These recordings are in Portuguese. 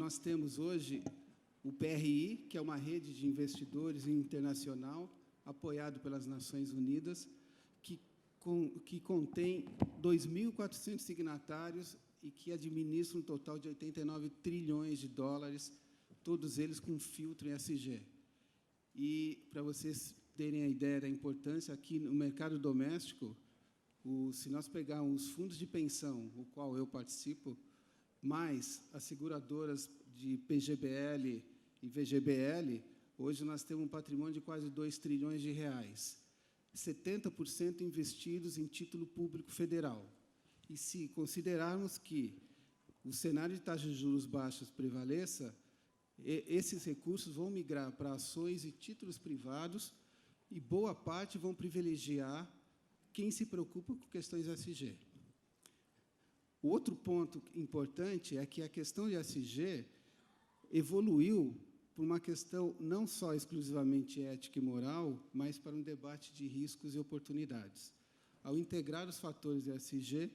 nós temos hoje o PRI, que é uma rede de investidores internacional, apoiado pelas Nações Unidas, que contém 2.400 signatários e que administra um total de 89 trilhões de dólares, todos eles com filtro em ESG. E, para vocês terem a ideia da importância, aqui no mercado doméstico, se nós pegarmos os fundos de pensão, o qual eu participo, mais as seguradoras de PGBL e VGBL, hoje nós temos um patrimônio de quase 2 trilhões de reais, 70% investidos em título público federal. E, se considerarmos que o cenário de taxas de juros baixas prevaleça, esses recursos vão migrar para ações e títulos privados e boa parte vão privilegiar quem se preocupa com questões ESG. O outro ponto importante é que a questão de ESG evoluiu por uma questão não só exclusivamente ética e moral, mas para um debate de riscos e oportunidades. Ao integrar os fatores de ESG,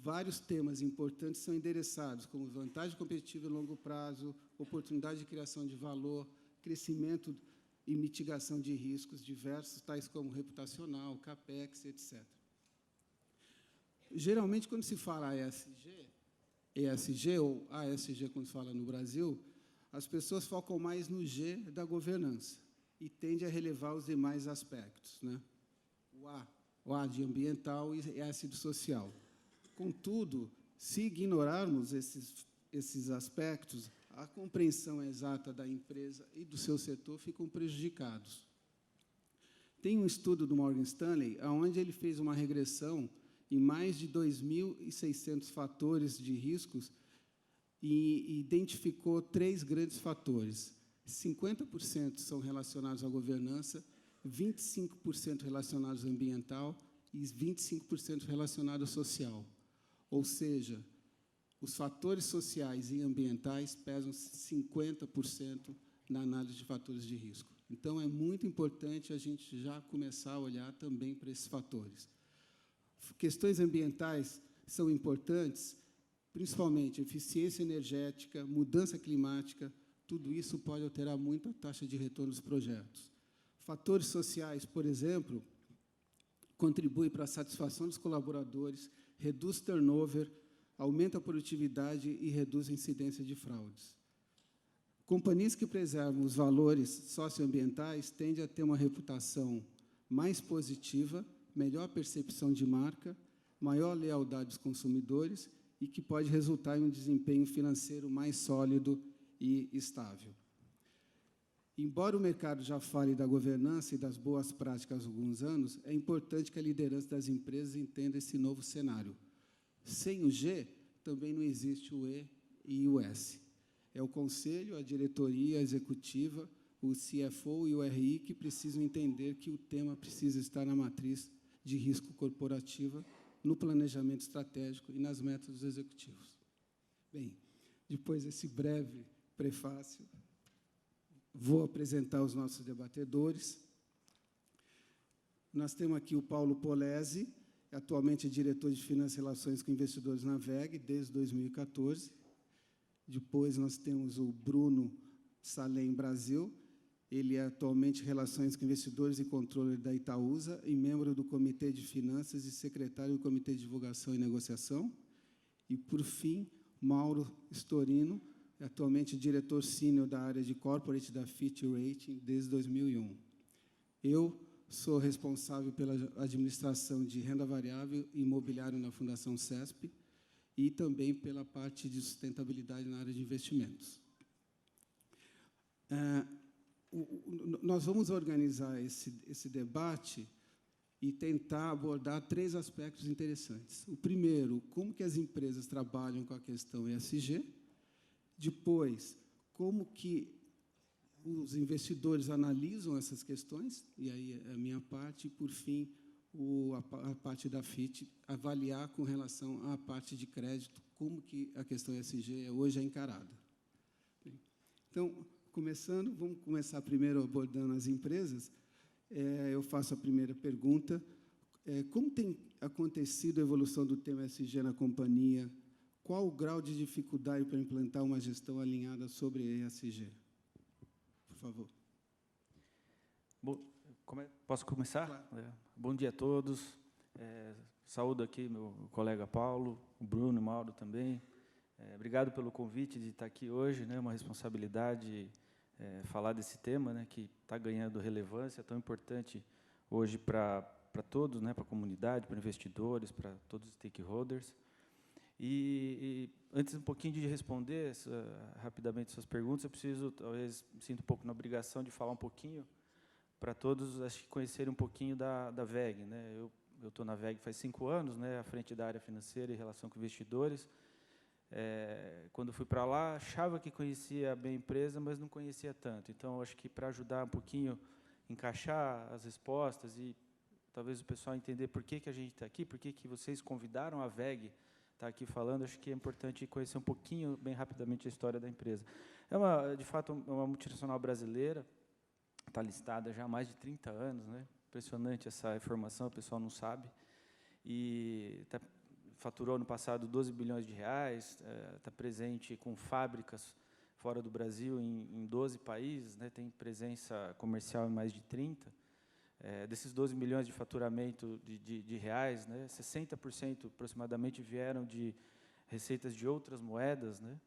vários temas importantes são endereçados, como vantagem competitiva a longo prazo, oportunidade de criação de valor, crescimento e mitigação de riscos diversos, tais como reputacional, CAPEX, etc. Geralmente, quando se fala ESG ou ASG, quando se fala no Brasil, as pessoas focam mais no G da governança e tendem a relevar os demais aspectos, né? O A de ambiental e S de social. Contudo, se ignorarmos esses aspectos, a compreensão exata da empresa e do seu setor ficam prejudicados. Tem um estudo do Morgan Stanley, onde ele fez uma regressão em mais de 2.600 fatores de riscos e identificou 3 grandes fatores. 50% são relacionados à governança, 25% relacionados ao ambiental e 25% relacionados ao social. Ou seja, os fatores sociais e ambientais pesam 50% na análise de fatores de risco. Então, é muito importante a gente já começar a olhar também para esses fatores. Questões ambientais são importantes, principalmente eficiência energética, mudança climática, tudo isso pode alterar muito a taxa de retorno dos projetos. Fatores sociais, por exemplo, contribuem para a satisfação dos colaboradores, reduz turnover, aumenta a produtividade e reduz a incidência de fraudes. Companhias que preservam os valores socioambientais tendem a ter uma reputação mais positiva, melhor percepção de marca, maior lealdade dos consumidores e que pode resultar em um desempenho financeiro mais sólido e estável. Embora o mercado já fale da governança e das boas práticas há alguns anos, é importante que a liderança das empresas entenda esse novo cenário. Sem o G, também não existe o E e o S. É o conselho, a diretoria, a executiva, o CFO e o RI que precisam entender que o tema precisa estar na matriz de risco corporativa, no planejamento estratégico e nas metas dos executivos. Bem, depois desse breve prefácio, vou apresentar os nossos debatedores. Nós temos aqui o Paulo Polese, atualmente é diretor de Finanças e Relações com Investidores na VEG, desde 2014. Depois, nós temos o Bruno Salem Brasil, ele é atualmente Relações com Investidores e Controle da Itaúsa e membro do Comitê de Finanças e secretário do Comitê de Divulgação e Negociação. E, por fim, Mauro Storino, atualmente diretor sênior da área de Corporate da Fitch Rating desde 2001. Eu sou responsável pela administração de renda variável e imobiliário na Fundação CESP e também pela parte de sustentabilidade na área de investimentos. Nós vamos organizar esse debate e tentar abordar 3 aspectos interessantes. O primeiro, como que as empresas trabalham com a questão ESG. Depois, como que os investidores analisam essas questões, e aí é a minha parte, e, por fim, a parte da FIT, avaliar com relação à parte de crédito, como que a questão ESG hoje é encarada. Então, vamos começar primeiro abordando as empresas. Eu faço a primeira pergunta. Como tem acontecido a evolução do tema ESG na companhia? qual o grau de dificuldade para implantar uma gestão alinhada sobre ESG? Por favor. Bom, posso começar? Claro. Bom dia a todos. Saúdo aqui meu colega Paulo, o Bruno, o Mauro também. Obrigado pelo convite de estar aqui hoje, né? Uma responsabilidade falar desse tema, né? Que está ganhando relevância, tão importante hoje para todos, né? Para a comunidade, para investidores, para todos os stakeholders. E antes um pouquinho de responder rapidamente suas perguntas, eu preciso, talvez, me sinto um pouco na obrigação de falar um pouquinho para todos, acho que conhecerem um pouquinho da WEG, né? Eu estou na WEG faz 5 anos, né? À frente da área financeira e relação com investidores. Quando fui para lá, achava que conhecia bem a empresa, mas não conhecia tanto. Então, acho que para ajudar um pouquinho, encaixar as respostas e talvez o pessoal entender por que a gente está aqui, por que vocês convidaram a WEG estar aqui falando, acho que é importante conhecer um pouquinho, bem rapidamente, a história da empresa. De fato, uma multinacional brasileira, está listada já há mais de 30 anos, né? Impressionante essa informação, o pessoal não sabe. E faturou no passado 12 bilhões de reais, está presente com fábricas fora do Brasil em 12 países, né? Tem presença comercial em mais de 30. Desses 12 milhões de faturamento de reais, né? 60% aproximadamente vieram de receitas de outras moedas, né?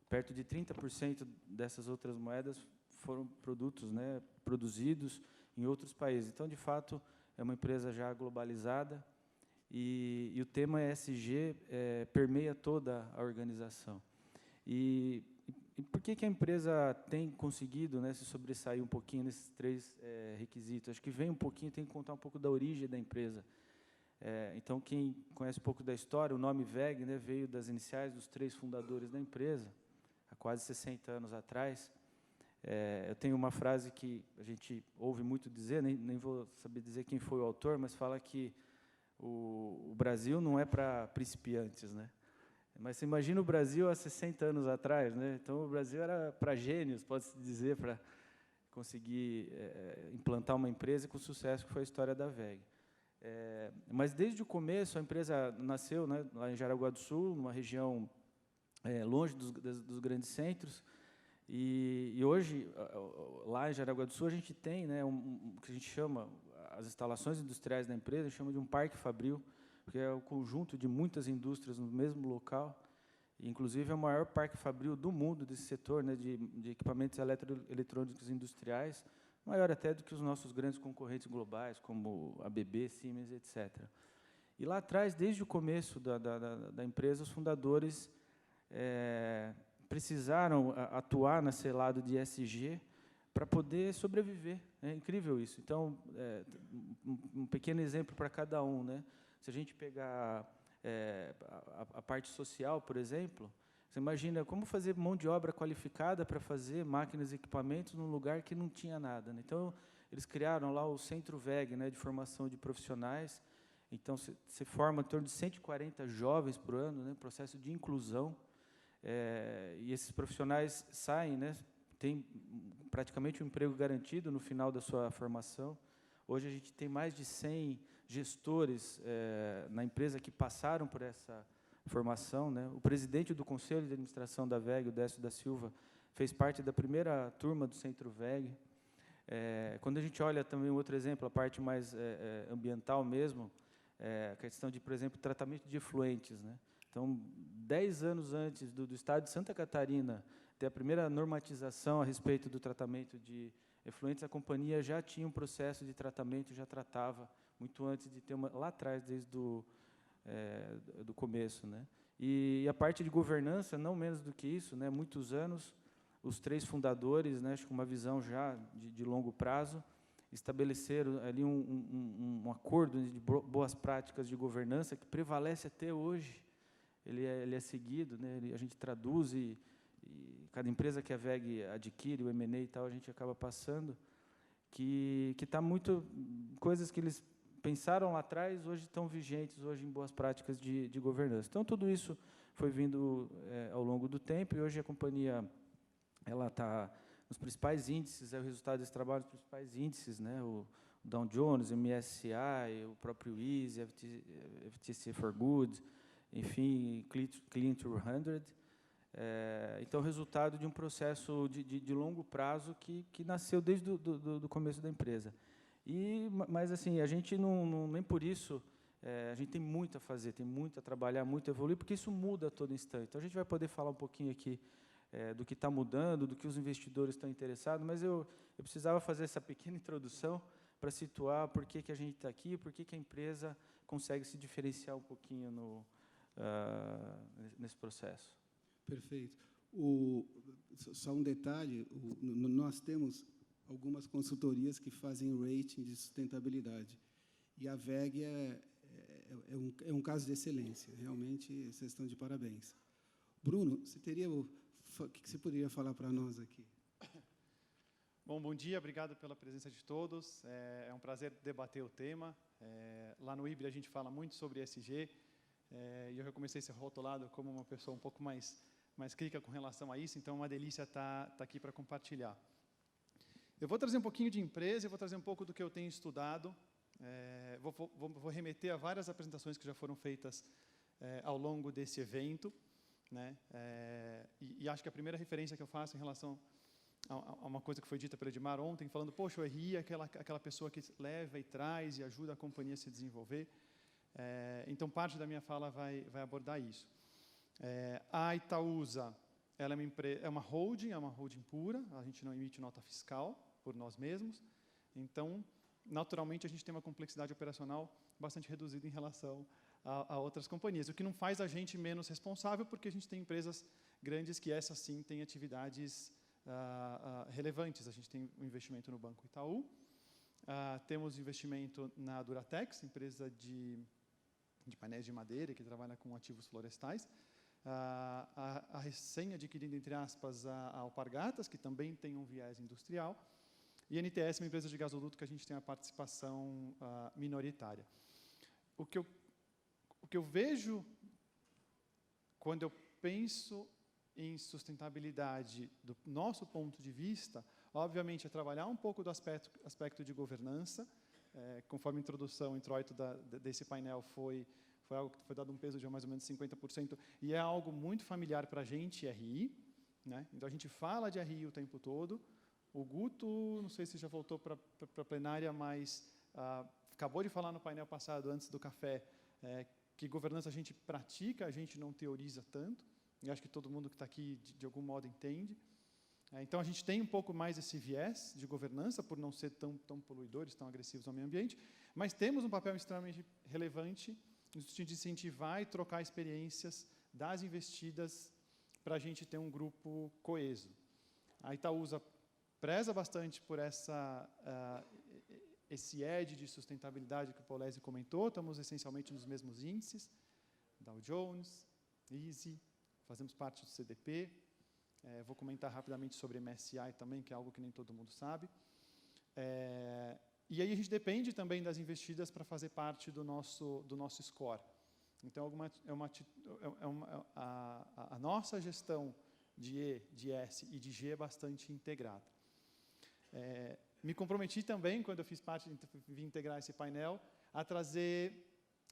Perto de 30% dessas outras moedas foram produtos, né, produzidos em outros países. Então, de fato, é uma empresa já globalizada e o tema ESG permeia toda a organização. E por que a empresa tem conseguido, né, se sobressair um pouquinho nesses 3 requisitos? Acho que vem um pouquinho, tem que contar um pouco da origem da empresa. Então, quem conhece um pouco da história, o nome WEG, né, veio das iniciais dos 3 fundadores da empresa, há quase 60 anos atrás. Eu tenho uma frase que a gente ouve muito dizer, nem vou saber dizer quem foi o autor, mas fala que o Brasil não é para principiantes, né? Mas você imagina o Brasil há 60 anos atrás, né? Então, o Brasil era para gênios, pode-se dizer, para conseguir implantar uma empresa com sucesso, que foi a história da WEG. Mas, desde o começo, a empresa nasceu, né, lá em Jaraguá do Sul, numa região longe dos grandes centros. E hoje, lá em Jaraguá do Sul, a gente tem, né, o que a gente chama, as instalações industriais da empresa, a gente chama de um parque fabril, porque é o conjunto de muitas indústrias no mesmo local. E, inclusive, é o maior parque fabril do mundo desse setor, né, de equipamentos eletrônicos industriais, maior até do que os nossos grandes concorrentes globais, como a ABB, Siemens, etc. E lá atrás, desde o começo da empresa, os fundadores precisaram atuar nesse lado de ESG para poder sobreviver. É incrível isso. Então, um pequeno exemplo para cada um, né? Se a gente pegar a parte social, por exemplo, você imagina como fazer mão de obra qualificada para fazer máquinas e equipamentos num lugar que não tinha nada, né? Então, eles criaram lá o Centro WEG, né, de formação de profissionais. Então, se forma em torno de 140 jovens por ano, né, processo de inclusão. E esses profissionais saem, né, têm praticamente um emprego garantido no final da sua formação. Hoje a gente tem mais de 100 gestores na empresa que passaram por essa formação, né? O presidente do Conselho de Administração da WEG, o Décio da Silva, fez parte da primeira turma do Centro WEG. Quando a gente olha também um outro exemplo, a parte mais ambiental mesmo, a questão de, por exemplo, tratamento de efluentes, né? Então, 10 anos antes do Estado de Santa Catarina ter a primeira normatização a respeito do tratamento de efluentes, a companhia já tinha um processo de tratamento, já tratava muito antes de ter lá atrás, desde do começo, né? E a parte de governança, não menos do que isso, né? Muitos anos, os 3 fundadores, né, acho que uma visão já de longo prazo, estabeleceram ali um acordo de boas práticas de governança que prevalece até hoje. Ele é seguido, né? A gente traduz e cada empresa que a WEG adquire, o M&A e tal, a gente acaba passando, que está muito, coisas que eles pensaram lá atrás, hoje estão vigentes, hoje em boas práticas de governança. Então, tudo isso foi vindo ao longo do tempo, e hoje a companhia está nos principais índices, é o resultado desse trabalho, os principais índices, né? O Dow Jones, o MSCI, o próprio ISE, FTSE4Good, enfim, Clean 200. Então, resultado de um processo de longo prazo que nasceu desde do começo da empresa. Mas, assim, a gente nem por isso, a gente tem muito a fazer, tem muito a trabalhar, muito a evoluir, porque isso muda a todo instante. Então, a gente vai poder falar um pouquinho aqui do que está mudando, do que os investidores estão interessados, mas eu precisava fazer essa pequena introdução para situar por que a gente está aqui, por que a empresa consegue se diferenciar um pouquinho nesse processo. Perfeito. Só um detalhe, nós temos algumas consultorias que fazem rating de sustentabilidade, e a WEG é um caso de excelência. Realmente, vocês estão de parabéns. Bruno, o que você poderia falar para nós aqui? Bom dia, obrigado pela presença de todos. É um prazer debater o tema. Lá no IBRE a gente fala muito sobre ESG, e eu já comecei a ser rotulado como uma pessoa um pouco mais crítica com relação a isso, então é uma delícia estar aqui para compartilhar. Eu vou trazer um pouquinho de empresa, eu vou trazer um pouco do que eu tenho estudado, vou remeter a várias apresentações que já foram feitas ao longo desse evento, né? E acho que a primeira referência que eu faço em relação a uma coisa que foi dita pelo Edmar ontem, falando, poxa, o RI é aquela pessoa que leva e traz e ajuda a companhia a se desenvolver. Então, parte da minha fala vai abordar isso. A Itaúsa, ela é uma holding pura, a gente não emite nota fiscal por nós mesmos, então, naturalmente, a gente tem uma complexidade operacional bastante reduzida em relação a outras companhias, o que não faz a gente menos responsável, porque a gente tem empresas grandes que, essas sim, têm atividades relevantes. A gente tem um investimento no Banco Itaú, temos investimento na Duratex, empresa de painéis de madeira que trabalha com ativos florestais, a recém-adquirida, entre aspas, a Alpargatas, que também tem um viés industrial, e a NTS, uma empresa de gasoduto que a gente tem a participação minoritária. O que eu vejo quando eu penso em sustentabilidade do nosso ponto de vista, obviamente, é trabalhar um pouco do aspecto de governança. Conforme a introdução, o introito desse painel foi algo que foi dado um peso de mais ou menos 50%, e é algo muito familiar para a gente, RI, né? Então, a gente fala de RI o tempo todo. O Guto, não sei se já voltou para a plenária, mas acabou de falar no painel passado, antes do café, que governança a gente pratica, a gente não teoriza tanto, e acho que todo mundo que está aqui, de algum modo, entende. Então, a gente tem um pouco mais esse viés de governança, por não ser tão poluidores, tão agressivos ao meio ambiente, mas temos um papel extremamente relevante no sentido de incentivar e trocar experiências das investidas para a gente ter um grupo coeso. A Itaúsa preza bastante por esse edge de sustentabilidade que o Polese comentou. Estamos essencialmente nos mesmos índices, Dow Jones, Easy, fazemos parte do CDP. Vou comentar rapidamente sobre MSCI também, que é algo que nem todo mundo sabe. E aí a gente depende também das investidas para fazer parte do nosso score. Então, a nossa gestão de E, de S e de G é bastante integrada. Me comprometi também, quando eu fiz parte de integrar esse painel, a trazer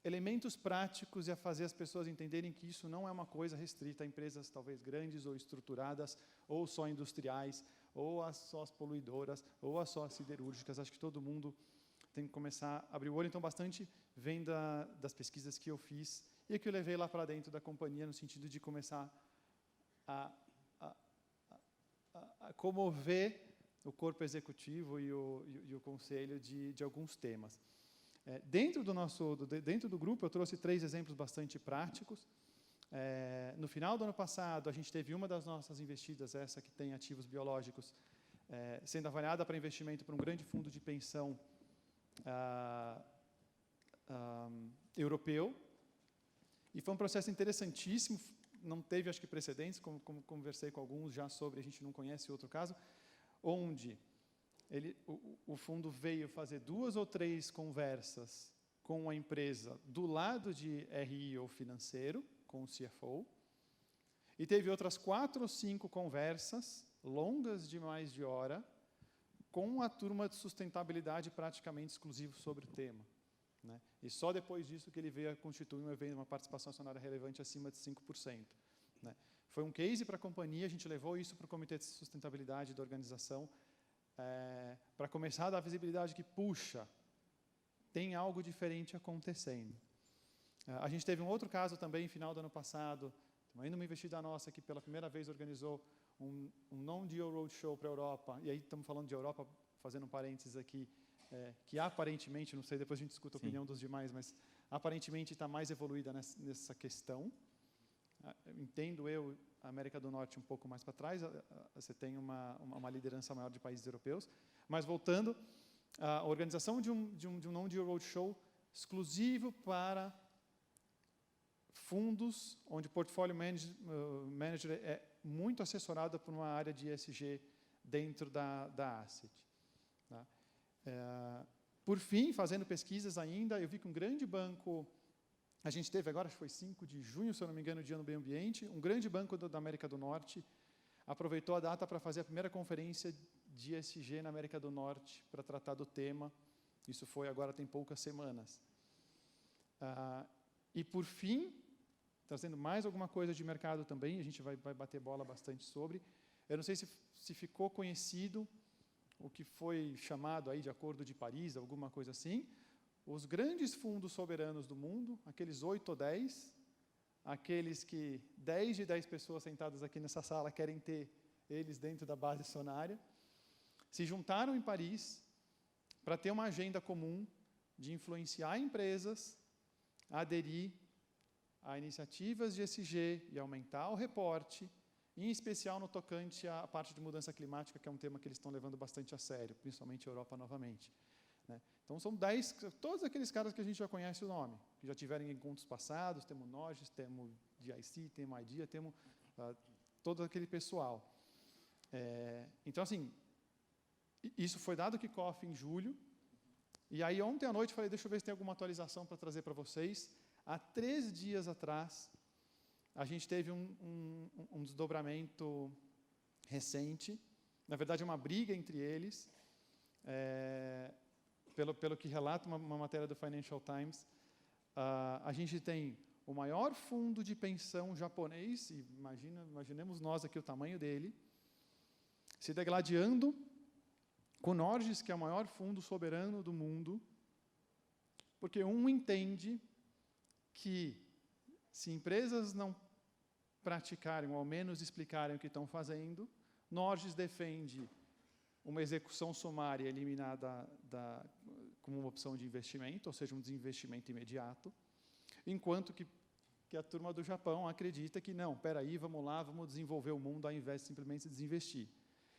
elementos práticos e a fazer as pessoas entenderem que isso não é uma coisa restrita a empresas talvez grandes ou estruturadas, ou só industriais, ou só as poluidoras, ou só as siderúrgicas. Acho que todo mundo tem que começar a abrir o olho. Então, bastante vem das pesquisas que eu fiz e que eu levei lá para dentro da companhia, no sentido de começar a comover o corpo executivo e o conselho de alguns temas. Dentro do grupo, eu trouxe 3 exemplos bastante práticos. No final do ano passado, a gente teve uma das nossas investidas, essa que tem ativos biológicos, sendo avaliada para investimento por um grande fundo de pensão europeu. E foi um processo interessantíssimo, não teve, acho que, precedentes, como conversei com alguns já sobre, a gente não conhece outro caso, onde o fundo veio fazer 2 ou 3 conversas com a empresa do lado de RI ou financeiro, com o CFO, e teve outras 4 ou 5 conversas, longas de mais de hora, com a turma de sustentabilidade praticamente exclusivo sobre o tema. né? E só depois disso que ele veio a constituir um evento, uma participação acionária relevante acima de 5%. Né? Foi um case para a companhia, a gente levou isso para o Comitê de Sustentabilidade da organização, para começar a dar visibilidade que, puxa, tem algo diferente acontecendo. A gente teve um outro caso também, no final do ano passado, ainda uma investida nossa que pela primeira vez organizou um non-deal roadshow para a Europa, e aí estamos falando de Europa, fazendo um parênteses aqui, que aparentemente, não sei, depois a gente discuta a opinião dos demais, mas aparentemente está mais evoluída nessa questão. Entendo eu, a América do Norte um pouco mais para trás, você tem uma liderança maior de países europeus, mas voltando, a organização de um non-deal roadshow exclusivo para fundos, onde o portfólio manager é muito assessorado por uma área de ESG dentro da asset. Tá? Por fim, fazendo pesquisas ainda, eu vi que um grande banco, a gente teve agora, acho que foi 5 de junho, se eu não me engano, Dia do Meio Ambiente, um grande banco da América do Norte aproveitou a data para fazer a primeira conferência de ESG na América do Norte para tratar do tema. Isso foi agora tem poucas semanas. E por fim, trazendo mais alguma coisa de mercado também, a gente vai bater bola bastante sobre. Eu não sei se ficou conhecido o que foi chamado aí de Acordo de Paris, alguma coisa assim. Os grandes fundos soberanos do mundo, aqueles 8 ou 10, aqueles que 10 de 10 pessoas sentadas aqui nessa sala querem ter eles dentro da base acionária, se juntaram em Paris para ter uma agenda comum de influenciar empresas a aderir a iniciativas de ESG e aumentar o reporte, em especial no tocante à parte de mudança climática, que é um tema que eles estão levando bastante a sério, principalmente a Europa novamente. Né? Então, são 10, todos aqueles caras que a gente já conhece o nome, que já tiveram encontros passados, temos Norges, temos GIC, temos IDEA, temos todo aquele pessoal. Então, assim, isso foi dado kickoff em julho, e aí ontem à noite falei, deixa eu ver se tem alguma atualização para trazer para vocês. Há 3 dias atrás, a gente teve um desdobramento recente, na verdade uma briga entre eles, pelo que relata uma matéria do Financial Times. A gente tem o maior fundo de pensão japonês, e imaginemos nós aqui o tamanho dele, se degladiando com o Norges, que é o maior fundo soberano do mundo, porque um entende que se empresas não praticarem, ou ao menos explicarem o que estão fazendo, Norges defende uma execução sumária eliminada como uma opção de investimento, ou seja, um desinvestimento imediato, enquanto que a turma do Japão acredita que não, espera aí, vamos lá, vamos desenvolver o mundo ao invés de simplesmente desinvestir.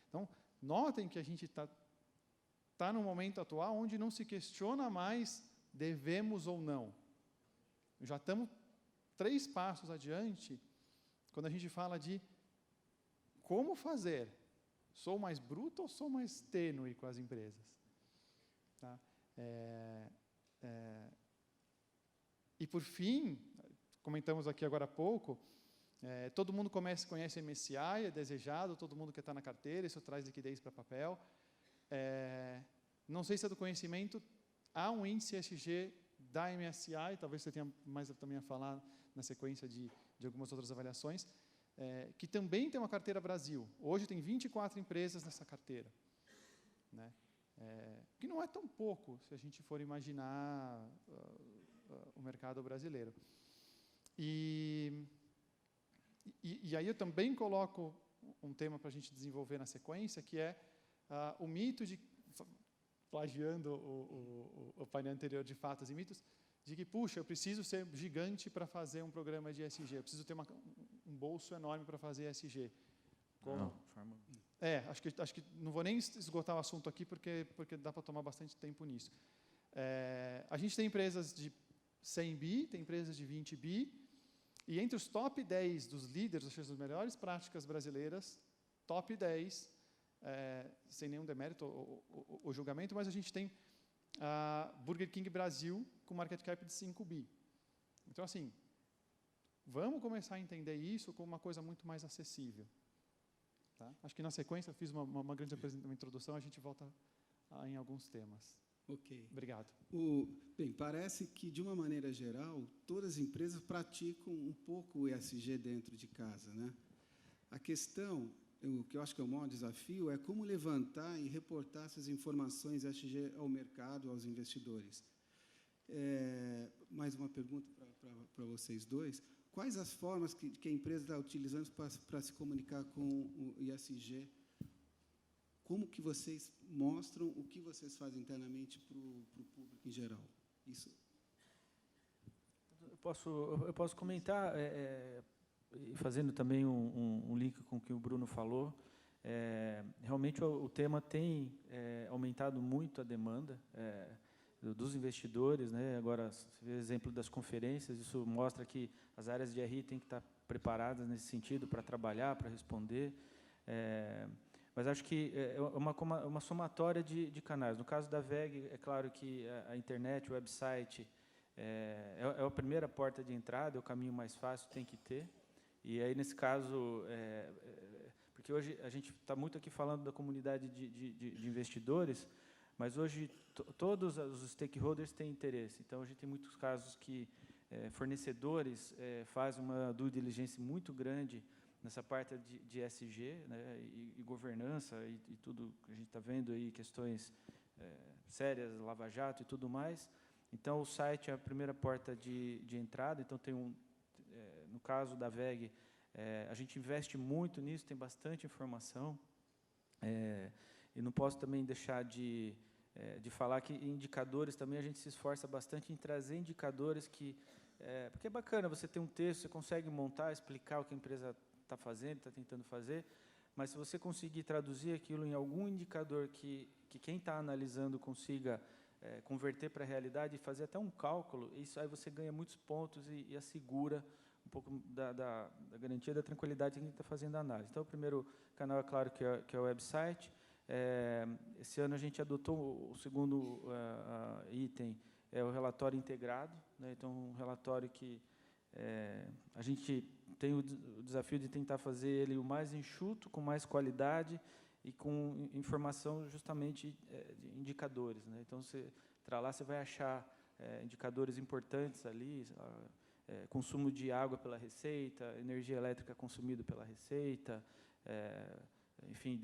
Então, notem que a gente está no momento atual onde não se questiona mais devemos ou não. Já estamos 3 passos adiante quando a gente fala de como fazer. Sou mais bruto ou sou mais tênue com as empresas? Tá? E, por fim, comentamos aqui agora há pouco, todo mundo conhece MSCI, é desejado, todo mundo quer estar na carteira, isso traz liquidez para papel. Não sei se é do conhecimento, há um índice ESG da MSCI, talvez você tenha mais também a falar na sequência de algumas outras avaliações, que também tem uma carteira Brasil. Hoje tem 24 empresas nessa carteira. Né? Que não é tão pouco, se a gente for imaginar o mercado brasileiro. E aí eu também coloco um tema para a gente desenvolver na sequência, que é o mito de, plagiando o painel anterior de fatos e mitos, de que, puxa, eu preciso ser gigante para fazer um programa de ESG, eu preciso ter um bolso enorme para fazer ESG. Acho que não vou nem esgotar o assunto aqui, porque dá para tomar bastante tempo nisso. A gente tem empresas de 100 bi, tem empresas de 20 bi, e entre os top 10 dos líderes, ou seja, das melhores práticas brasileiras, top 10, sem nenhum demérito ou julgamento, mas a gente tem a Burger King Brasil com market cap de 5 bi. Então, assim, vamos começar a entender isso como uma coisa muito mais acessível. Tá? Acho que na sequência eu fiz uma grande introdução, a gente volta em alguns temas. Ok. Obrigado. Bem, parece que, de uma maneira geral, todas as empresas praticam um pouco o ESG dentro de casa, né? A questão, o que eu acho que é o maior desafio, é como levantar e reportar essas informações ESG ao mercado, aos investidores. Mais uma pergunta para vocês dois. Quais as formas que a empresa está utilizando para se comunicar com o ESG? Como que vocês mostram o que vocês fazem internamente para o público em geral? Isso. Eu posso comentar, fazendo também um link com o que o Bruno falou. Realmente o tema tem aumentado muito a demanda dos investidores, né? Agora, o exemplo das conferências, isso mostra que as áreas de RI têm que estar preparadas nesse sentido para trabalhar, para responder. Mas acho que é uma somatória de canais. No caso da VEG, é claro que a internet, o website, é a primeira porta de entrada, é o caminho mais fácil, tem que ter. E aí, nesse caso, porque hoje a gente está muito aqui falando da comunidade de investidores, mas hoje todos os stakeholders têm interesse. Então, a gente tem muitos casos que fornecedores fazem uma due diligence muito grande nessa parte de ESG, né, e governança e tudo que a gente está vendo aí, questões sérias, Lava Jato e tudo mais. Então, o site é a primeira porta de entrada. Então, tem no caso da VEG, a gente investe muito nisso, tem bastante informação. E não posso também deixar de falar que indicadores também a gente se esforça bastante em trazer indicadores porque é bacana, você tem um texto, você consegue montar, explicar o que a empresa está fazendo, está tentando fazer, mas se você conseguir traduzir aquilo em algum indicador que quem está analisando consiga converter para a realidade e fazer até um cálculo, isso aí você ganha muitos pontos e assegura um pouco da garantia da tranquilidade de quem está fazendo a análise. Então, o primeiro canal, é claro, que é o website. Esse ano a gente adotou o segundo item, é o relatório integrado, né? Então, um relatório que a gente tem o desafio de tentar fazer ele o mais enxuto, com mais qualidade e com informação justamente de indicadores, né? Então, você entrar lá, você vai achar indicadores importantes ali, consumo de água pela receita, energia elétrica consumida pela receita, enfim,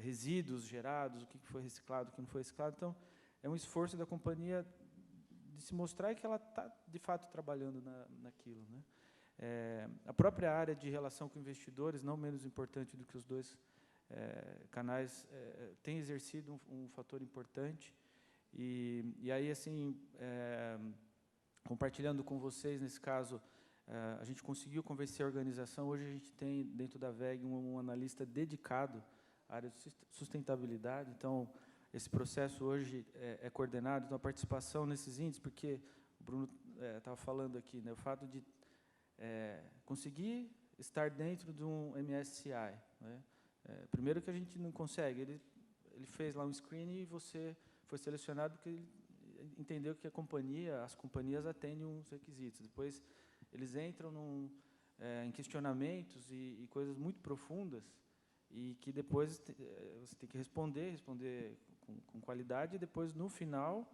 resíduos gerados, o que foi reciclado, o que não foi reciclado. Então, é um esforço da companhia de se mostrar que ela está, de fato, trabalhando naquilo, né? A própria área de relação com investidores, não menos importante do que os dois canais, tem exercido um fator importante. E aí, assim, compartilhando com vocês, nesse caso, a gente conseguiu convencer a organização. Hoje a gente tem, dentro da VEG, um analista dedicado à área de sustentabilidade. Então, esse processo hoje é coordenado. Então, a participação nesses índices, porque o Bruno estava falando aqui, né, o fato de conseguir estar dentro de um MSCI, né? Primeiro que a gente não consegue, ele fez lá um screening e você foi selecionado porque ele entendeu que as companhias atendem uns requisitos. Depois, eles entram em questionamentos e coisas muito profundas e que depois você tem que responder com qualidade, e depois, no final,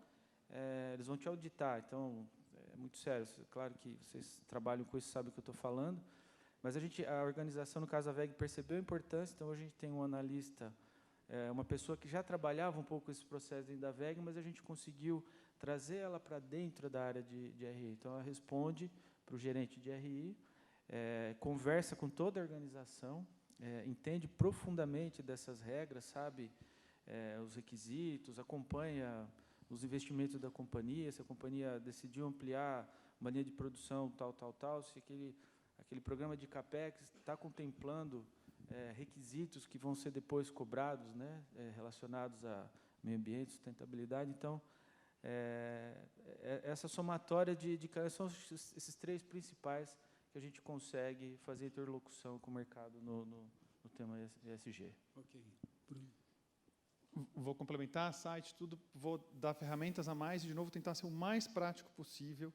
eles vão te auditar. Então, é muito sério. Claro que vocês trabalham com isso, sabem o que eu estou falando, mas a organização, no caso a VEG, percebeu a importância. Então, hoje a gente tem um analista, uma pessoa que já trabalhava um pouco esse processo dentro da VEG, mas a gente conseguiu trazer ela para dentro da área de RI. Então, ela responde para o gerente de RI, conversa com toda a organização, entende profundamente dessas regras, sabe os requisitos, acompanha os investimentos da companhia, se a companhia decidiu ampliar a maneira de produção, tal, se aquele programa de CAPEX está contemplando requisitos que vão ser depois cobrados, né, relacionados a meio ambiente, sustentabilidade. Então, essa somatória de são esses três principais que a gente consegue fazer interlocução com o mercado no tema ESG. Ok. Bruno. Vou complementar site, tudo, vou dar ferramentas a mais e, de novo, tentar ser o mais prático possível.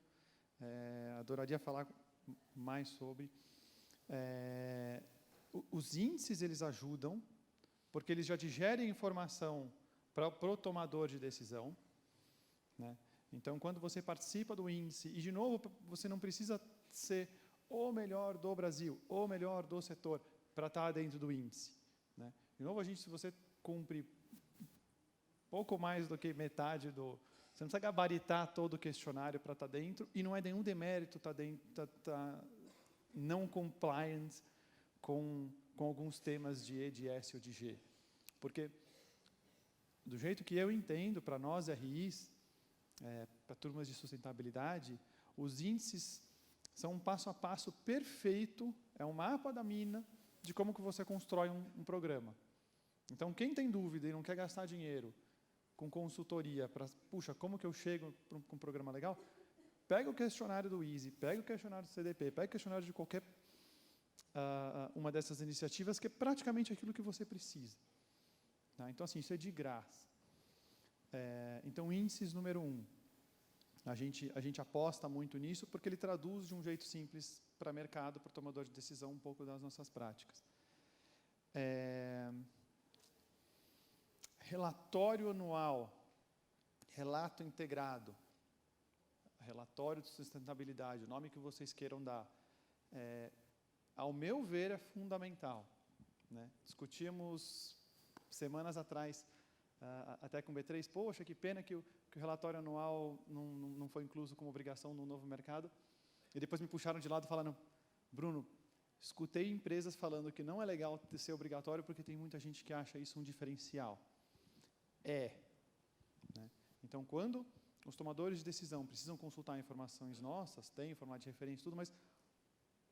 Adoraria falar mais sobre. Os índices, eles ajudam, porque eles já digerem informação para o tomador de decisão. né? Então, quando você participa do índice, e, de novo, você não precisa ser o melhor do Brasil, o melhor do setor, para estar dentro do índice, né? De novo, se você cumpre pouco mais do que metade do... Você não precisa gabaritar todo o questionário para estar dentro, e não é nenhum demérito estar não compliant com alguns temas de E, de S ou de G. Porque, do jeito que eu entendo, para nós RIs, para turmas de sustentabilidade, os índices são um passo a passo perfeito, é um mapa da mina de como que você constrói um programa. Então, quem tem dúvida e não quer gastar dinheiro com consultoria para, puxa, como que eu chego para um programa legal? Pega o questionário do EASY, pega o questionário do CDP, pega o questionário de qualquer uma dessas iniciativas, que é praticamente aquilo que você precisa. Tá? Então, assim, isso é de graça. Então, índices número 1. A gente aposta muito nisso porque ele traduz de um jeito simples para mercado, para o tomador de decisão, um pouco das nossas práticas. Relatório anual, relato integrado, relatório de sustentabilidade, o nome que vocês queiram dar, ao meu ver, é fundamental, né? Discutimos semanas atrás, até com o B3, poxa, que pena que o relatório anual não foi incluso como obrigação no novo mercado. E depois me puxaram de lado falando, Bruno, escutei empresas falando que não é legal ser obrigatório porque tem muita gente que acha isso um diferencial. Né? Então, quando os tomadores de decisão precisam consultar informações nossas, tem formato de referência e tudo, mas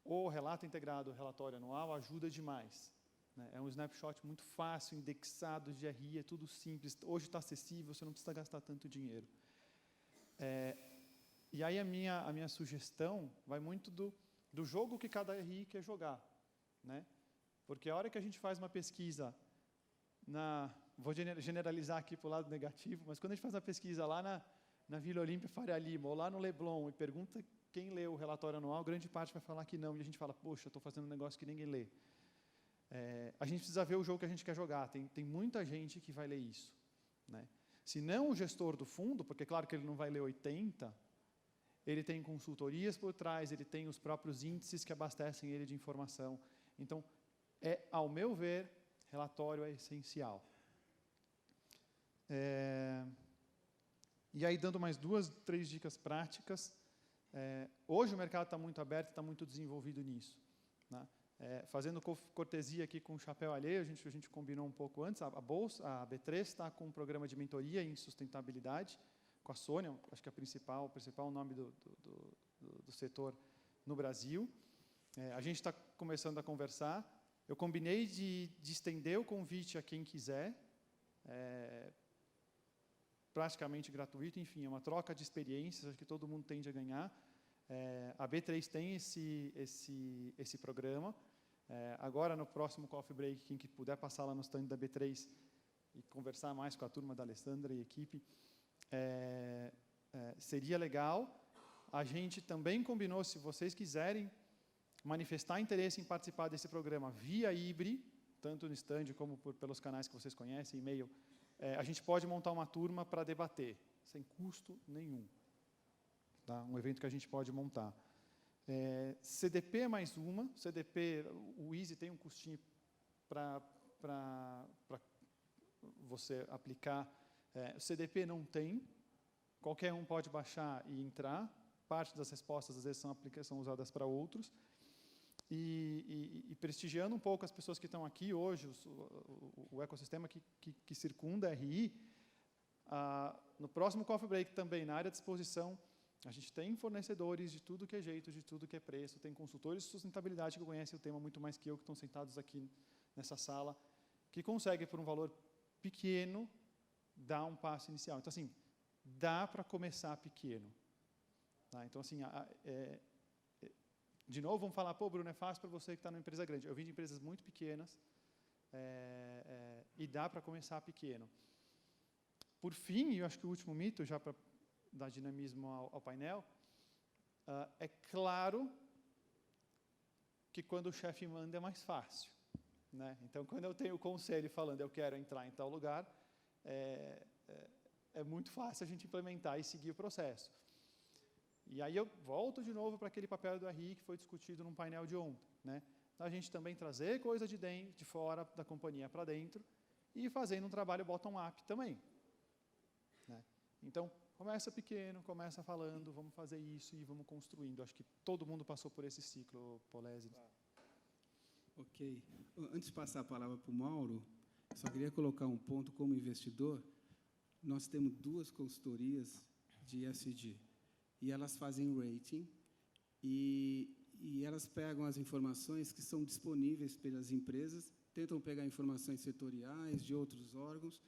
o relato integrado, o relatório anual, ajuda demais. Né? É um snapshot muito fácil, indexado, de RI, é tudo simples. Hoje está acessível, você não precisa gastar tanto dinheiro. E aí a minha sugestão vai muito do jogo que cada RI quer jogar. Né? Porque a hora que a gente faz uma pesquisa, vou generalizar aqui para o lado negativo, mas quando a gente faz uma pesquisa lá na Vila Olímpia Faria Lima, ou lá no Leblon, e pergunta quem leu o relatório anual, grande parte vai falar que não, e a gente fala, poxa, estou fazendo um negócio que ninguém lê. A gente precisa ver o jogo que a gente quer jogar, tem muita gente que vai ler isso. Né? Se não o gestor do fundo, porque claro que ele não vai ler 80, ele tem consultorias por trás, ele tem os próprios índices que abastecem ele de informação. Então, ao meu ver, relatório é essencial. E aí, dando mais 2, 3 dicas práticas, hoje o mercado está muito aberto, está muito desenvolvido nisso. Né? Fazendo cortesia aqui com o chapéu alheio, a gente combinou um pouco antes, a B3 está com um programa de mentoria em sustentabilidade, com a Sônia, acho que é o principal nome do setor no Brasil. A gente está começando a conversar. Eu combinei de estender o convite a quem quiser, praticamente gratuito, enfim, é uma troca de experiências, acho que todo mundo tende a ganhar. A B3 tem esse programa. Agora, no próximo Coffee Break, quem que puder passar lá no stand da B3 e conversar mais com a turma da Alessandra e equipe, seria legal. A gente também combinou, se vocês quiserem manifestar interesse em participar desse programa via IBRI, tanto no stand como pelos canais que vocês conhecem, e-mail, a gente pode montar uma turma para debater, sem custo nenhum. Tá? Um evento que a gente pode montar. CDP é mais uma. CDP, o EASY tem um custinho para você aplicar. O CDP não tem. Qualquer um pode baixar e entrar. Parte das respostas, às vezes, são usadas para outros. E prestigiando um pouco as pessoas que estão aqui hoje, o ecossistema que circunda a RI, no próximo Coffee Break também, na área de exposição, a gente tem fornecedores de tudo que é jeito, de tudo que é preço, tem consultores de sustentabilidade que conhecem o tema muito mais que eu, que estão sentados aqui nessa sala, que conseguem, por um valor pequeno, dar um passo inicial. Então, assim, dá para começar pequeno. Tá? Então, assim, de novo, vamos falar, pô, Bruno, é fácil para você que está numa empresa grande. Eu vim de empresas muito pequenas e dá para começar pequeno. Por fim, eu acho que o último mito, já para dar dinamismo ao painel, é claro que quando o chefe manda é mais fácil. Né? Então, quando eu tenho o conselho falando eu quero entrar em tal lugar, é muito fácil a gente implementar e seguir o processo. E aí eu volto de novo para aquele papel do RI que foi discutido num painel de ontem, né? A gente também trazer coisa de dentro, de fora da companhia para dentro e fazendo um trabalho bottom-up também, né? Então, começa pequeno, começa falando, vamos fazer isso e vamos construindo. Acho que todo mundo passou por esse ciclo, Polese. Ok. Antes de passar a palavra para o Mauro, só queria colocar um ponto como investidor. Nós temos 2 consultorias de ESG e elas fazem rating e elas pegam as informações que são disponíveis pelas empresas, tentam pegar informações setoriais de outros órgãos,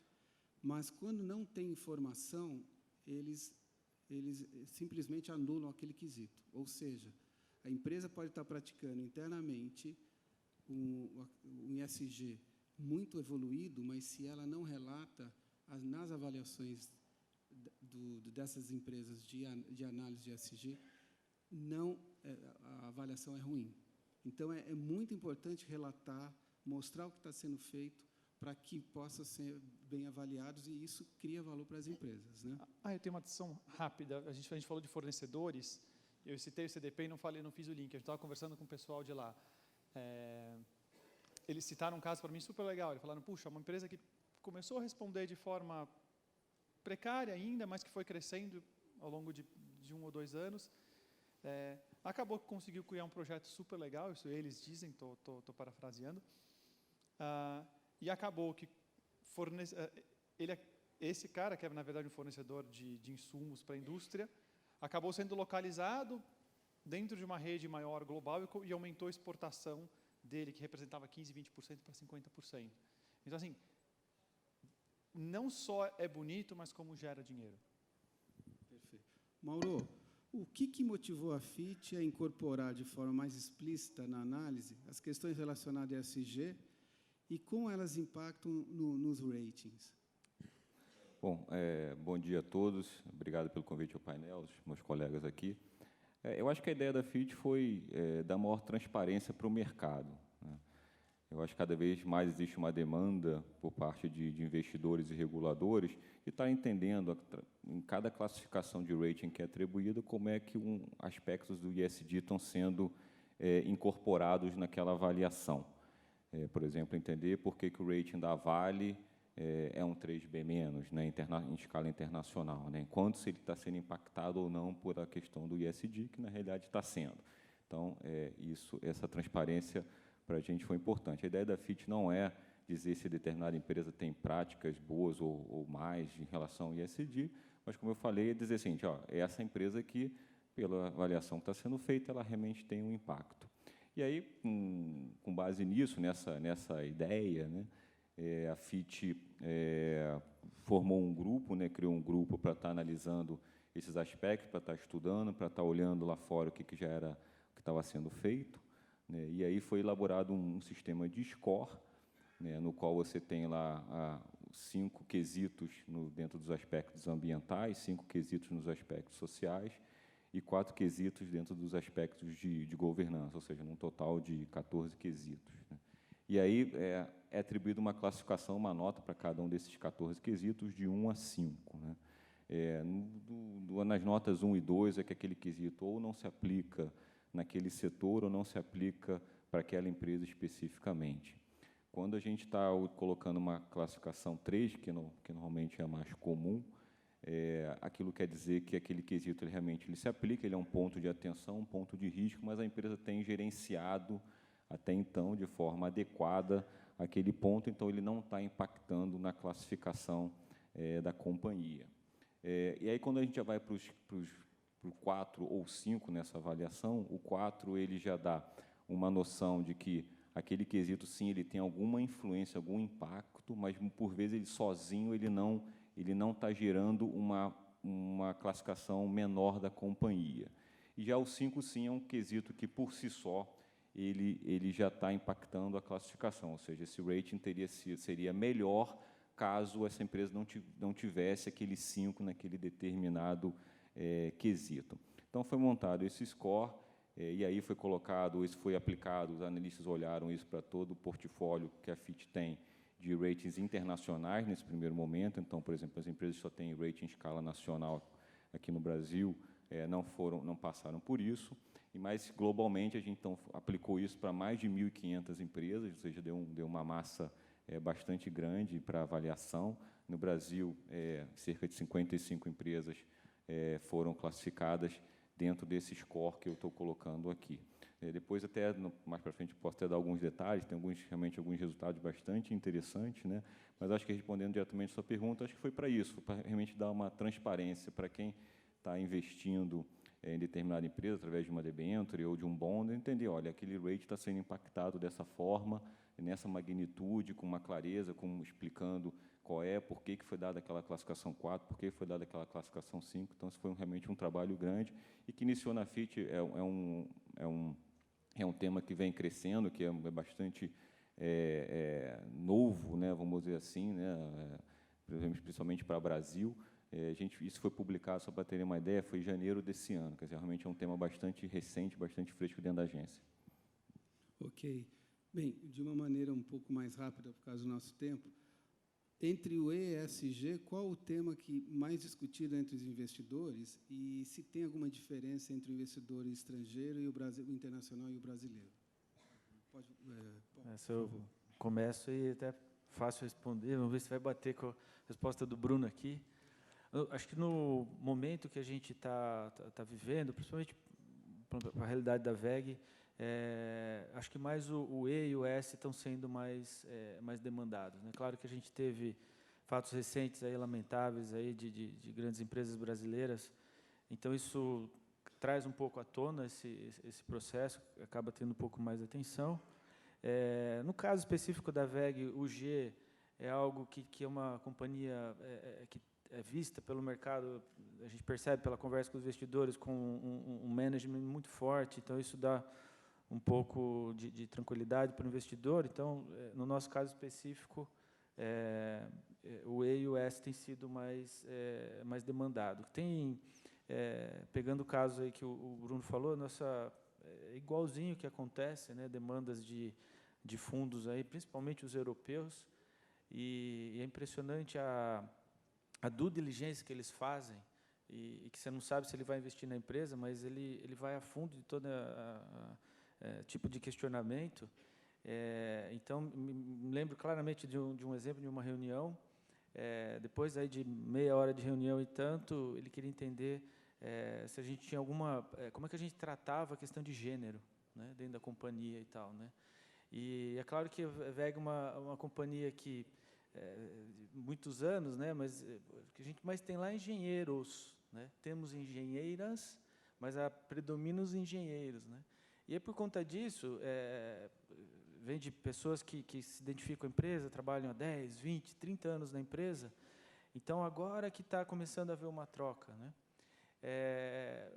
mas quando não tem informação, eles simplesmente anulam aquele quesito. Ou seja, a empresa pode estar praticando internamente um ESG muito evoluído, mas se ela não relata nas avaliações dessas empresas de análise de ESG, a avaliação é ruim. Então, é muito importante relatar, mostrar o que está sendo feito, para que possa ser bem avaliados, e isso cria valor para as empresas, né? Eu tenho uma adição rápida. A gente falou de fornecedores, eu citei o CDP e não fiz o link. A gente estava conversando com o pessoal de lá. Eles citaram um caso para mim super legal. Eles falaram, puxa, uma empresa que começou a responder de forma precária ainda, mas que foi crescendo ao longo de 1 ou 2 anos, acabou que conseguiu criar um projeto super legal, isso eles dizem, estou parafraseando, e acabou que esse cara, que é na verdade um fornecedor de insumos para a indústria, acabou sendo localizado dentro de uma rede maior global e aumentou a exportação dele, que representava 15%, 20% para 50%. Então, assim, não só é bonito, mas como gera dinheiro. Perfeito. Mauro, o que motivou a FIT a incorporar de forma mais explícita na análise as questões relacionadas a ESG e como elas impactam nos ratings? Bom, bom dia a todos. Obrigado pelo convite ao painel, os meus colegas aqui. Eu acho que a ideia da FIT foi dar maior transparência para o mercado, né? Eu acho que cada vez mais existe uma demanda por parte de investidores e reguladores de estar entendendo em cada classificação de rating que é atribuída como é que aspectos do ESG estão sendo incorporados naquela avaliação. Por exemplo, entender por que o rating da Vale é um 3B-, né, em escala internacional, né, enquanto se ele está sendo impactado ou não por a questão do ESG, que na realidade está sendo. Então, essa transparência para a gente foi importante. A ideia da FIT não é dizer se determinada empresa tem práticas boas ou mais em relação ao ESG, mas, como eu falei, é dizer assim, essa empresa que, pela avaliação que está sendo feita, ela realmente tem um impacto. E aí, com base nisso, nessa ideia, né, a FIT formou um grupo, né, criou um grupo para estar analisando esses aspectos, para estar estudando, para estar olhando lá fora o que já era, o que estava sendo feito, né, e aí foi elaborado um sistema de score, né, no qual você tem lá 5 quesitos dentro dos aspectos ambientais, 5 quesitos nos aspectos sociais e 4 quesitos dentro dos aspectos de governança, ou seja, num total de 14 quesitos, né. E aí é atribuída uma classificação, uma nota para cada um desses 14 quesitos, de 1 a 5. Né? Nas notas 1 e 2 é que aquele quesito ou não se aplica naquele setor ou não se aplica para aquela empresa especificamente. Quando a gente está colocando uma classificação 3, que normalmente é a mais comum, aquilo quer dizer que aquele quesito realmente se aplica, ele é um ponto de atenção, um ponto de risco, mas a empresa tem gerenciado até então, de forma adequada, aquele ponto, então ele não está impactando na classificação da companhia. E aí, quando a gente já vai para o 4 ou 5 nessa avaliação, o 4 ele já dá uma noção de que aquele quesito, sim, ele tem alguma influência, algum impacto, mas, por vezes, ele sozinho ele não está gerando uma classificação menor da companhia. E já o 5, sim, é um quesito que, por si só, ele já está impactando a classificação, ou seja, esse rating seria melhor caso essa empresa não tivesse aquele 5 naquele determinado quesito. Então, foi montado esse score, e aí foi colocado, isso foi aplicado, os analistas olharam isso para todo o portfólio que a FIT tem, de ratings internacionais nesse primeiro momento. Então, por exemplo, as empresas que só têm rating em escala nacional aqui no Brasil não passaram por isso. Mas, globalmente, a gente então aplicou isso para mais de 1.500 empresas, ou seja, deu uma massa bastante grande para avaliação. No Brasil, cerca de 55 empresas foram classificadas dentro desse score que eu estou colocando aqui. Depois, até mais para frente, posso até dar alguns detalhes, tem realmente alguns resultados bastante interessantes, né? Mas acho que, respondendo diretamente a sua pergunta, acho que foi para isso, para realmente dar uma transparência para quem está investindo em determinada empresa, através de uma debenture ou de um bond, entender, olha, aquele rate está sendo impactado dessa forma, nessa magnitude, com uma clareza, explicando por que foi dada aquela classificação 4, por que foi dada aquela classificação 5. Então, isso foi realmente um trabalho grande e que iniciou na FIT, é um tema que vem crescendo, que é bastante novo, né, vamos dizer assim, né, principalmente para o Brasil. Isso foi publicado, só para terem uma ideia, foi em janeiro desse ano. Quer dizer, realmente é um tema bastante recente, bastante fresco dentro da agência. Ok. Bem, de uma maneira um pouco mais rápida, por causa do nosso tempo, entre o E e ESG, qual o tema mais discutido entre os investidores e se tem alguma diferença entre o investidor estrangeiro e o internacional e o brasileiro? Se eu começo e até fácil responder, vamos ver se vai bater com a resposta do Bruno aqui. Eu acho que no momento que a gente está vivendo, principalmente para a realidade da VEG, acho que mais o E e o S estão sendo mais demandados, né? Claro que a gente teve fatos recentes aí, lamentáveis aí, de grandes empresas brasileiras, então isso traz um pouco à tona esse processo, acaba tendo um pouco mais de atenção. No caso específico da VEG, o G é algo que é uma companhia que é vista pelo mercado, a gente percebe pela conversa com os investidores, com um management muito forte, então isso dá um pouco de tranquilidade para o investidor. Então, no nosso caso específico, o E e o S tem sido mais demandado. Pegando o caso aí que o Bruno falou, igualzinho que acontece, né, demandas de fundos, aí, principalmente os europeus, e é impressionante a due diligence que eles fazem, e que você não sabe se ele vai investir na empresa, mas ele vai a fundo de todo tipo de questionamento. Então, me lembro claramente de um exemplo de uma reunião, depois aí de meia hora de reunião e tanto, ele queria entender se a gente tinha como é que a gente tratava a questão de gênero, né, dentro da companhia e tal, né? E é claro que a VEG é uma companhia que muitos anos, né, mas o que a gente mais tem lá é engenheiros, né? Temos engenheiras, mas predominam os engenheiros, né? E aí, por conta disso, vem de pessoas que se identificam com a empresa, trabalham há 10, 20, 30 anos na empresa, então agora que está começando a haver uma troca, né?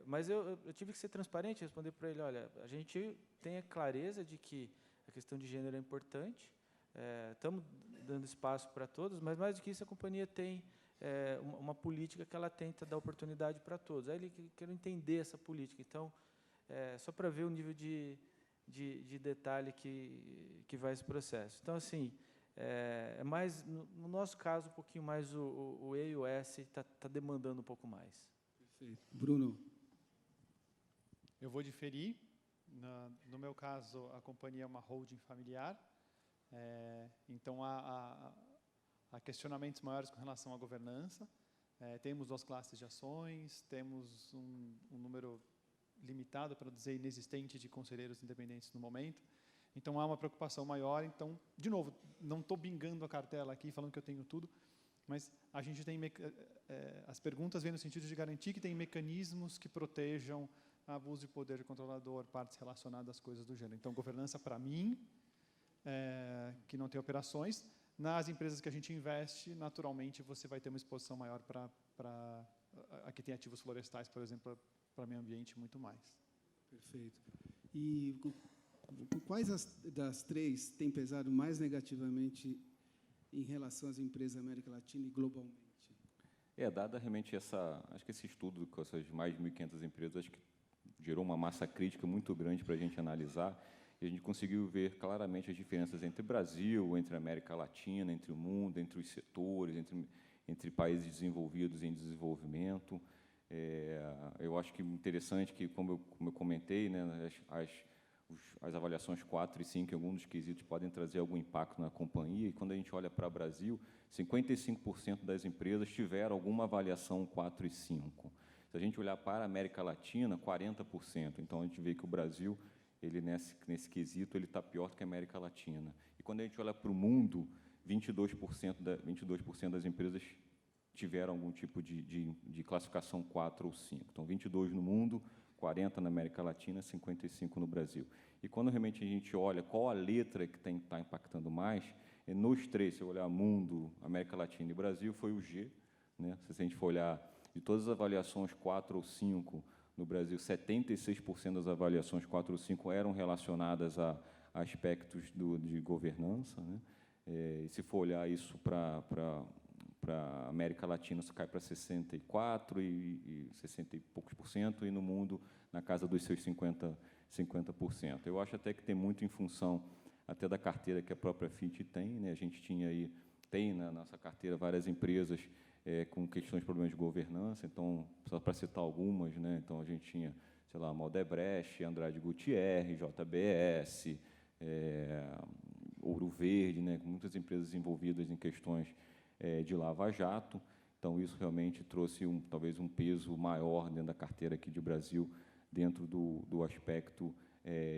Mas eu tive que ser transparente e responder para ele, olha, a gente tem a clareza de que a questão de gênero é importante, estamos dando espaço para todos, mas mais do que isso, a companhia tem uma política que ela tenta dar oportunidade para todos. Aí ele quer entender essa política. Então, só para ver o nível de detalhe que vai esse processo. Então, assim, mais, no nosso caso, um pouquinho mais o E e o S está demandando um pouco mais. Perfeito. Bruno. Eu vou diferir. No meu caso, a companhia é uma holding familiar, então há questionamentos maiores com relação à governança. Temos 2 classes de ações, temos um número limitado, para dizer inexistente, de conselheiros independentes no momento. Então, há uma preocupação maior. Então, de novo, não estou bingando a cartela aqui, falando que eu tenho tudo, mas a gente tem as perguntas vêm no sentido de garantir que tem mecanismos que protejam abuso de poder controlador, partes relacionadas às coisas do gênero. Então, governança, para mim, que não tem operações, nas empresas que a gente investe, naturalmente, você vai ter uma exposição maior para a que tem ativos florestais, por exemplo, para meio ambiente, muito mais. Perfeito. E quais das 3 têm pesado mais negativamente em relação às empresas da América Latina e globalmente? Dada realmente acho que esse estudo com essas mais de 1.500 empresas, acho que gerou uma massa crítica muito grande para a gente analisar. E a gente conseguiu ver claramente as diferenças entre Brasil, entre a América Latina, entre o mundo, entre os setores, entre países desenvolvidos e em desenvolvimento. Eu acho que interessante que, como eu comentei, né, as avaliações 4 e 5, em alguns dos quesitos, podem trazer algum impacto na companhia. E, quando a gente olha para o Brasil, 55% das empresas tiveram alguma avaliação 4 e 5. Se a gente olhar para a América Latina, 40%. Então, a gente vê que o Brasil, ele nesse quesito, ele está pior do que a América Latina. E, quando a gente olha para o mundo, 22% das empresas tiveram algum tipo de classificação 4 ou 5. Então, 22 no mundo, 40 na América Latina, 55 no Brasil. E, quando realmente a gente olha qual a letra que está impactando mais, nos três, se eu olhar mundo, América Latina e Brasil, foi o G. Né? Se a gente for olhar de todas as avaliações 4 ou 5 no Brasil, 76% das avaliações 4 ou 5 eram relacionadas a aspectos de governança. Né? E, se for olhar isso para a América Latina, isso cai para 64% e 60 e poucos %, e no mundo, na casa dos seus 50%. Eu acho até que tem muito em função até da carteira que a própria FIT tem. Né? A gente tem na nossa carteira várias empresas com questões de problemas de governança. Então, só para citar algumas, né? Então, a gente tinha, sei lá, Maldebrecht, Andrade Gutierrez, JBS, Ouro Verde, né? Com muitas empresas envolvidas em questões de lava-jato. Então, isso realmente trouxe talvez um peso maior dentro da carteira aqui de Brasil, dentro do aspecto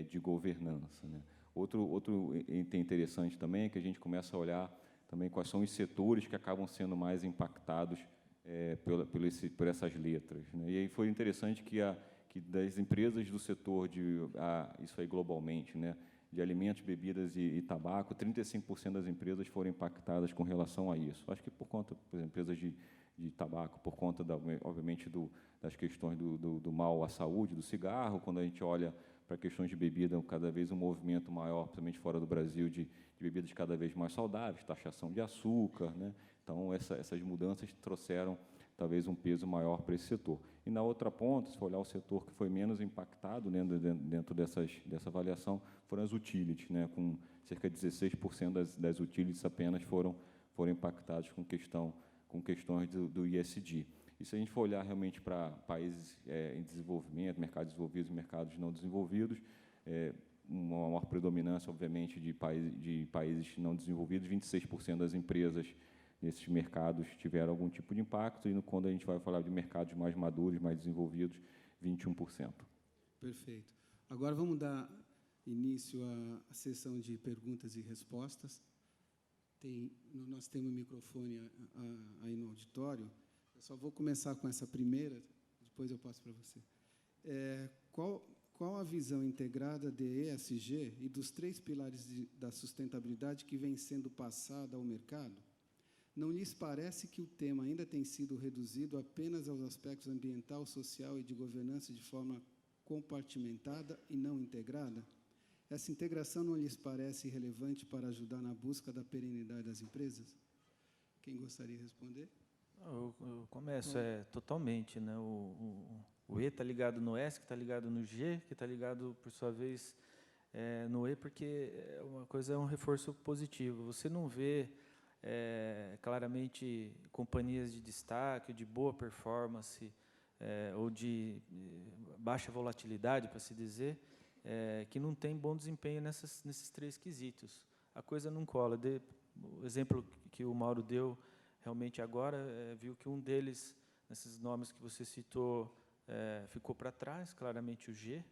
de governança. Né? Outro item interessante também é que a gente começa a olhar também quais são os setores que acabam sendo mais impactados por essas letras. Né? E aí foi interessante que das empresas do setor isso aí globalmente, né, de alimentos, bebidas e tabaco, 35% das empresas foram impactadas com relação a isso. Acho que por conta, por exemplo, empresas de tabaco, por conta, obviamente, das questões do mal à saúde, do cigarro. Quando a gente olha para questões de bebida, cada vez um movimento maior, principalmente fora do Brasil, de bebidas cada vez mais saudáveis, taxação de açúcar. Né? Então, essas mudanças trouxeram talvez um peso maior para esse setor. E, na outra ponta, se for olhar o setor que foi menos impactado, né, dentro dessa avaliação, foram as utilities, né, com cerca de 16% das utilities apenas foram impactadas com questões do ISD. E, se a gente for olhar realmente para países em desenvolvimento, mercados desenvolvidos e mercados não desenvolvidos, uma maior predominância, obviamente, de países não desenvolvidos, 26% das empresas nesses mercados tiveram algum tipo de impacto, e quando a gente vai falar de mercados mais maduros, mais desenvolvidos, 21%. Perfeito. Agora vamos dar início à sessão de perguntas e respostas. Nós temos um microfone aí no auditório. Eu só vou começar com essa primeira, depois eu passo para você. Qual a visão integrada de ESG e dos 3 pilares da sustentabilidade que vem sendo passada ao mercado? Não lhes parece que o tema ainda tem sido reduzido apenas aos aspectos ambiental, social e de governança de forma compartimentada e não integrada? Essa integração não lhes parece relevante para ajudar na busca da perenidade das empresas? Quem gostaria de responder? Eu começo, totalmente. Né? O E está ligado no S, que está ligado no G, que está ligado, por sua vez, no E, porque uma coisa é um reforço positivo. Você não vê claramente companhias de destaque, de boa performance, ou de baixa volatilidade, para se dizer, que não tem bom desempenho nesses 3 quesitos. A coisa não cola. O exemplo que o Mauro deu, realmente agora, viu que um deles, nesses nomes que você citou, ficou para trás, claramente o G.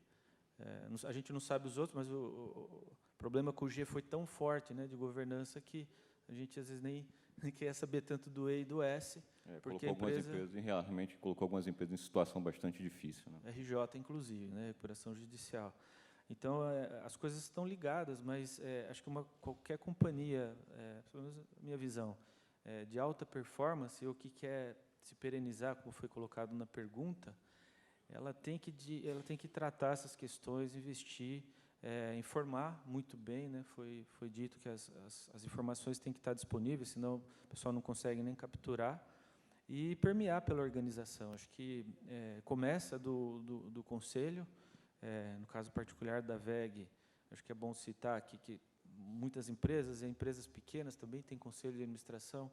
A gente não sabe os outros, mas o problema com o G foi tão forte, né, de governança, que a gente, às vezes, nem quer saber tanto do E e do S, porque realmente colocou algumas empresas em situação bastante difícil. Né? RJ, inclusive, né, recuperação judicial. Então, as coisas estão ligadas, mas acho que qualquer companhia, pelo menos a minha visão, de alta performance, ou que quer se perenizar, como foi colocado na pergunta, ela tem que tratar essas questões, investir, informar muito bem, né? Foi dito que as informações têm que estar disponíveis, senão o pessoal não consegue nem capturar, e permear pela organização. Acho que começa do conselho, no caso particular da VEG, acho que é bom citar aqui que muitas empresas, e empresas pequenas também têm conselho de administração,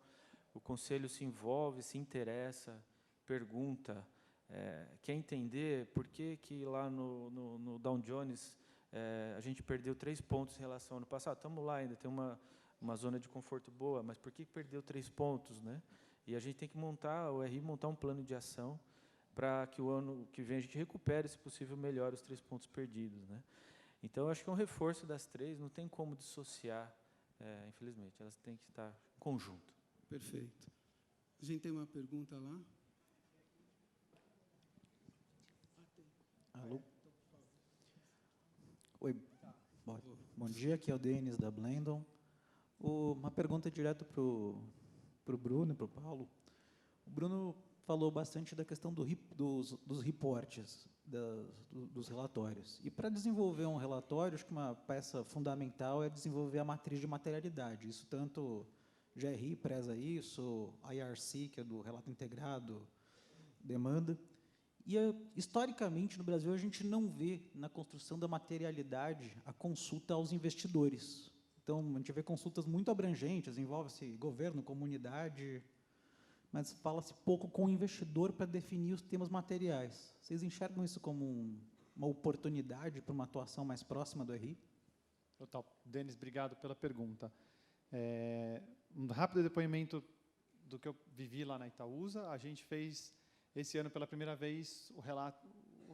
o conselho se envolve, se interessa, pergunta, quer entender por que lá no Dow Jones a gente perdeu 3 pontos em relação ao ano passado. Estamos lá ainda, tem uma zona de conforto boa, mas por que perdeu 3 pontos, né? E a gente tem que montar um plano de ação para que o ano que vem a gente recupere, se possível, melhor os 3 pontos perdidos, né? Então, acho que é um reforço das 3, não tem como dissociar, infelizmente, elas têm que estar em conjunto. Perfeito. A gente tem uma pergunta lá. Alô? Oi, bom dia, aqui é o Denis, da Blendon. Uma pergunta direto para o Bruno e para o Paulo. O Bruno falou bastante da questão dos reportes, dos relatórios. E, para desenvolver um relatório, acho que uma peça fundamental é desenvolver a matriz de materialidade. Isso tanto GRI preza isso, IRC, que é do relato integrado, demanda. E, historicamente, no Brasil, a gente não vê, na construção da materialidade, a consulta aos investidores. Então, a gente vê consultas muito abrangentes, envolve-se governo, comunidade, mas fala-se pouco com o investidor para definir os temas materiais. Vocês enxergam isso como uma oportunidade para uma atuação mais próxima do RI? Total. Denis, obrigado pela pergunta. Um rápido depoimento do que eu vivi lá na Itaúsa. A gente fez, esse ano, pela primeira vez, o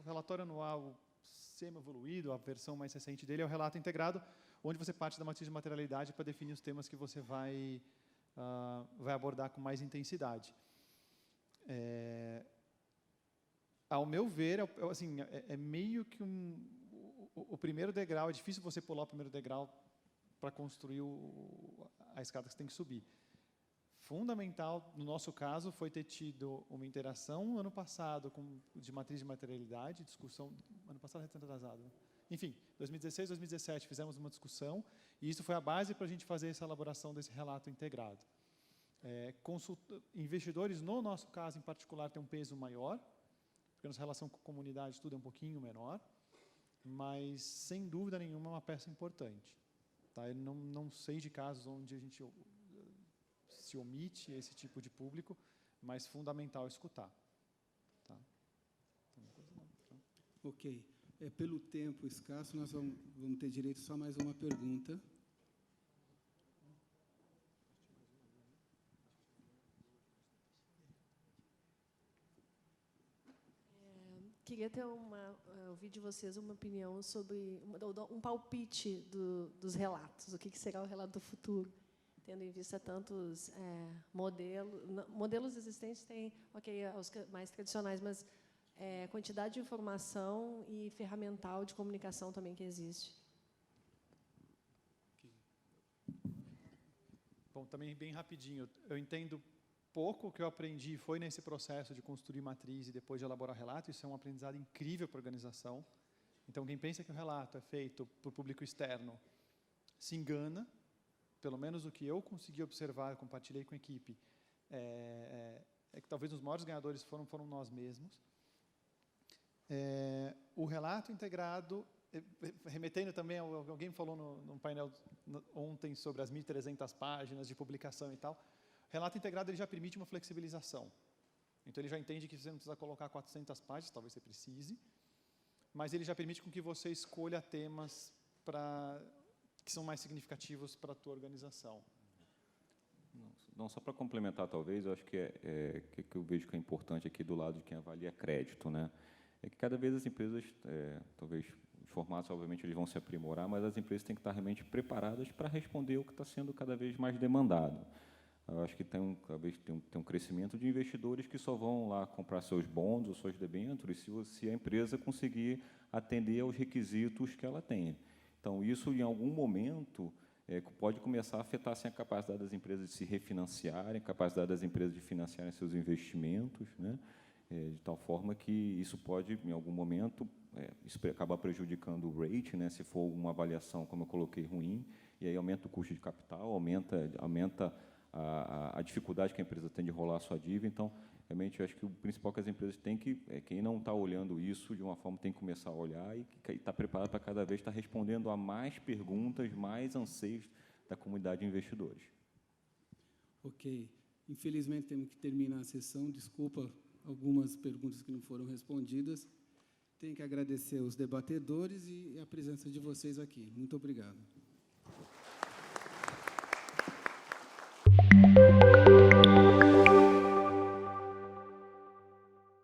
relatório anual semi-evoluído, a versão mais recente dele é o relato integrado, onde você parte da matriz de materialidade para definir os temas que você vai abordar com mais intensidade. Ao meu ver, assim, é meio que o primeiro degrau, é difícil você pular o primeiro degrau para construir a escada que você tem que subir. Fundamental, no nosso caso, foi ter tido uma interação ano passado de matriz de materialidade, discussão, ano passado é atrasado, né? Enfim, 2016, 2017, fizemos uma discussão, e isso foi a base para a gente fazer essa elaboração desse relato integrado. Investidores, no nosso caso em particular, têm um peso maior, porque nossa relação com a comunidade tudo é um pouquinho menor, mas, sem dúvida nenhuma, é uma peça importante. Tá? Eu não sei de casos onde a gente se omite esse tipo de público, mas fundamental escutar. Tá? Ok. Pelo tempo escasso, nós vamos ter direito só mais uma pergunta. Queria ouvir de vocês uma opinião sobre um palpite dos relatos. O que será o relato do futuro, tendo em vista tantos modelos existentes, tem, os mais tradicionais, mas quantidade de informação e ferramental de comunicação também que existe. Bom, também bem rapidinho, eu entendo pouco. O que eu aprendi foi nesse processo de construir matriz e depois de elaborar relato. Isso é um aprendizado incrível para a organização. Então, quem pensa que o relato é feito por público externo se engana. Pelo menos o que eu consegui observar, compartilhei com a equipe, é que talvez os maiores ganhadores foram nós mesmos. O relato integrado, remetendo também, alguém falou no painel ontem sobre as 1.300 páginas de publicação e tal. O relato integrado ele já permite uma flexibilização. Então, ele já entende que você não precisa colocar 400 páginas, talvez você precise, mas ele já permite com que você escolha temas que são mais significativos para a tua organização. Não, só para complementar, talvez, eu acho que eu vejo que é importante aqui do lado de quem avalia crédito, né? É que cada vez as empresas, talvez, os formatos, obviamente, eles vão se aprimorar, mas as empresas têm que estar realmente preparadas para responder o que está sendo cada vez mais demandado. Eu acho que talvez tem um crescimento de investidores que só vão lá comprar seus bonds ou suas debêntures se a empresa conseguir atender aos requisitos que ela tem. Então, isso, em algum momento, pode começar a afetar assim, a capacidade das empresas de se refinanciarem, a capacidade das empresas de financiarem seus investimentos, né? De tal forma que isso pode, em algum momento, acabar prejudicando o rate, né? Se for uma avaliação, como eu coloquei, ruim, e aí aumenta o custo de capital, aumenta a dificuldade que a empresa tem de rolar a sua dívida. Então, Realmente, eu acho que o principal que as empresas têm que, quem não está olhando isso de uma forma, tem que começar a olhar e estar preparado para cada vez estar respondendo a mais perguntas, mais anseios da comunidade de investidores. Ok. Infelizmente, temos que terminar a sessão. Desculpa algumas perguntas que não foram respondidas. Tenho que agradecer os debatedores e a presença de vocês aqui. Muito obrigado.